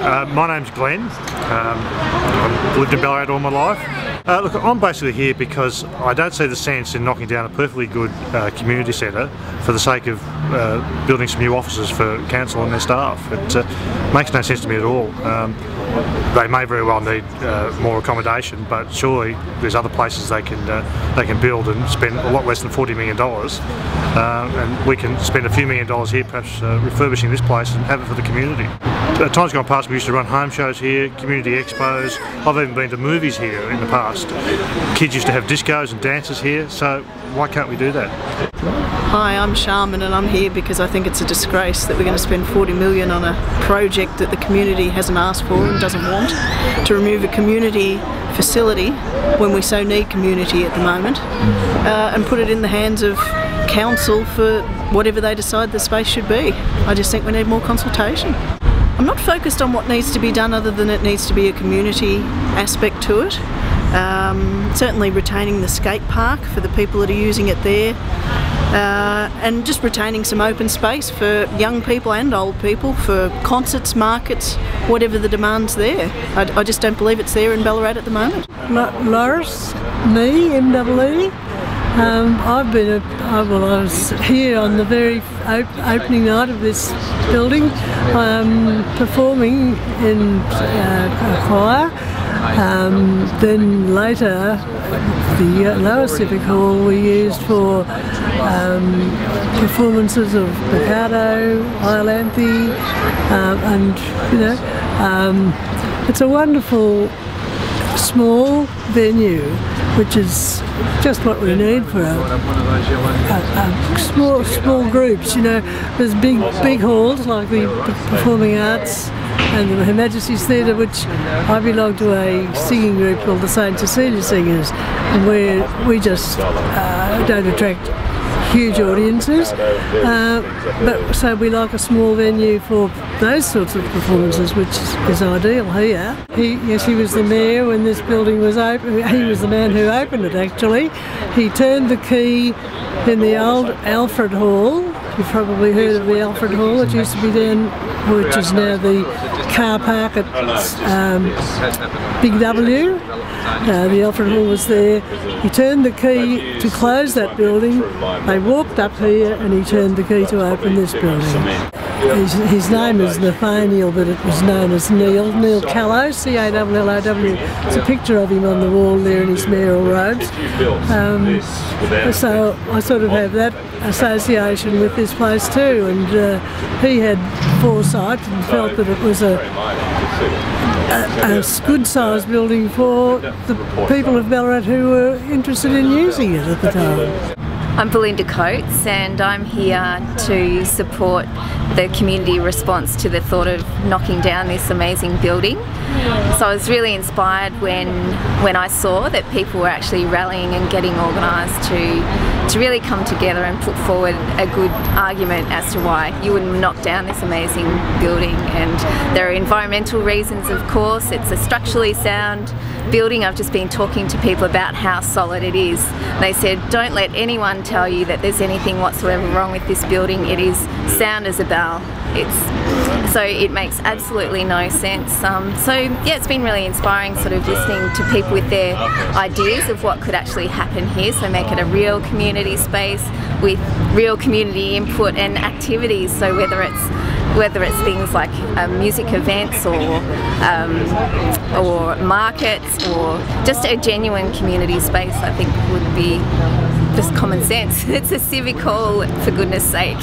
My name's Glenn. I've lived in Ballarat all my life. Look, I'm basically here because I don't see the sense in knocking down a perfectly good community centre for the sake of building some new offices for council and their staff. It makes no sense to me at all. They may very well need more accommodation, but surely there's other places they can build and spend a lot less than $40 million, and we can spend a few $1 million here, perhaps refurbishing this place and have it for the community. Times gone past, we used to run home shows here, community expos. I've even been to movies here in the past. Kids used to have discos and dances here, so why can't we do that? Hi, I'm Sharman and I'm here because I think it's a disgrace that we're going to spend $40 million on a project that the community hasn't asked for and doesn't want, to remove a community facility when we so need community at the moment, and put it in the hands of council for whatever they decide the space should be. I just think we need more consultation. I'm not focused on what needs to be done other than it needs to be a community aspect to it. Certainly retaining the skate park for the people that are using it there, and just retaining some open space for young people and old people for concerts, markets, whatever the demand's there. I just don't believe it's there in Ballarat at the moment. Loris, me, M-E-E. I was here on the very opening night of this building, performing in a choir. Then later, the Ballarat Civic Hall we used for performances of Mikado, Iolanthe, and it's a wonderful small venue, which is just what we need for small groups. You know, there's big halls like the Performing Arts and the Her Majesty's Theatre, which I belong to a singing group called the St Cecilia Singers, and we just don't attract huge audiences, but so we like a small venue for those sorts of performances, which is ideal here. He was the mayor when this building was open. He was the man who opened it actually. He turned the key in the old Alfred Hall. You've probably heard of the Alfred Hall. It used to be down, which is now the car park at Big W. The Alfred Hall was there. He turned the key to close that building. They walked up here and he turned the key to open this building. His name is Nathaniel, but it was known as Neil Callow, C-A-L-L-O-W. It's a picture of him on the wall there in his mayoral robes. So I sort of have that association with this place too, and he had foresight and felt that it was a good sized building for the people of Ballarat who were interested in using it at the time. I'm Belinda Coates and I'm here to support the community response to the thought of knocking down this amazing building. So I was really inspired when I saw that people were actually rallying and getting organised to really come together and put forward a good argument as to why you would knock down this amazing building. And there are environmental reasons, of course. It's a structurally sound building. I've just been talking to people about how solid it is. They said, don't let anyone tell you that there's anything whatsoever wrong with this building. It is sound as a bell. So it makes absolutely no sense. So yeah, it's been really inspiring sort of listening to people with their ideas of what could actually happen here, so make it a real community space with real community input and activities. So whether it's things like music events or markets or just a genuine community space, I think would be just common sense. It's a civic hall, for goodness sake.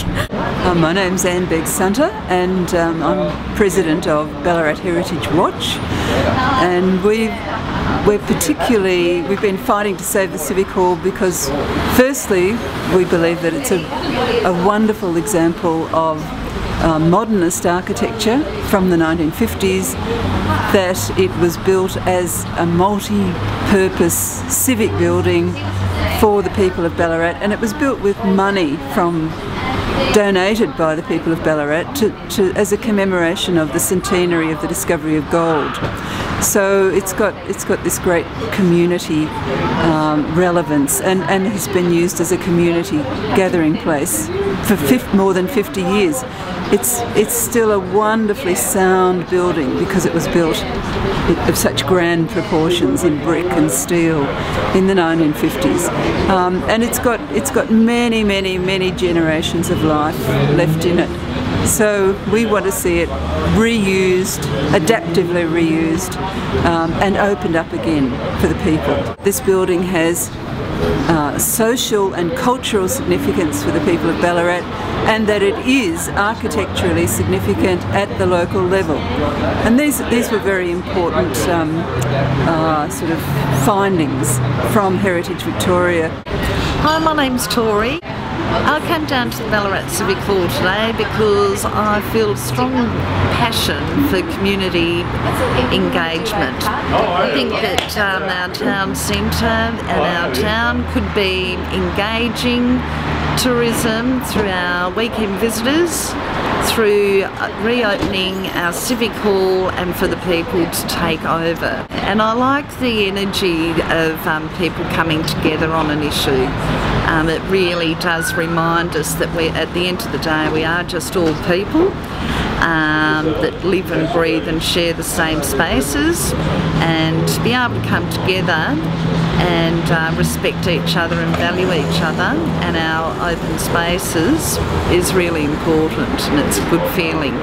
My name's Anne Beggs-Sunter and I'm president of Ballarat Heritage Watch, and we've been fighting to save the Civic Hall because firstly we believe that it's a wonderful example of modernist architecture from the 1950s, that it was built as a multi-purpose civic building for the people of Ballarat, and it was built with money donated by the people of Ballarat as a commemoration of the centenary of the discovery of gold. So it's got this great community relevance and has been used as a community gathering place for more than 50 years. it's still a wonderfully sound building because it was built of such grand proportions in brick and steel in the 1950s, and it's got many generations of life left in it. So we want to see it reused, adaptively reused, and opened up again for the people. This building has social and cultural significance for the people of Ballarat, and that it is architecturally significant at the local level. And these were very important sort of findings from Heritage Victoria. Hi, my name's Tori. I came down to the Ballarat Civic Hall today because I feel a strong passion for community engagement. I think that our town centre and our town could be engaging tourism through our weekend visitors, through reopening our Civic Hall and for the people to take over. And I like the energy of people coming together on an issue. It really does remind us that at the end of the day, we are just all people that live and breathe and share the same spaces, and to be able to come together and respect each other and value each other and our open spaces is really important, and it's a good feeling.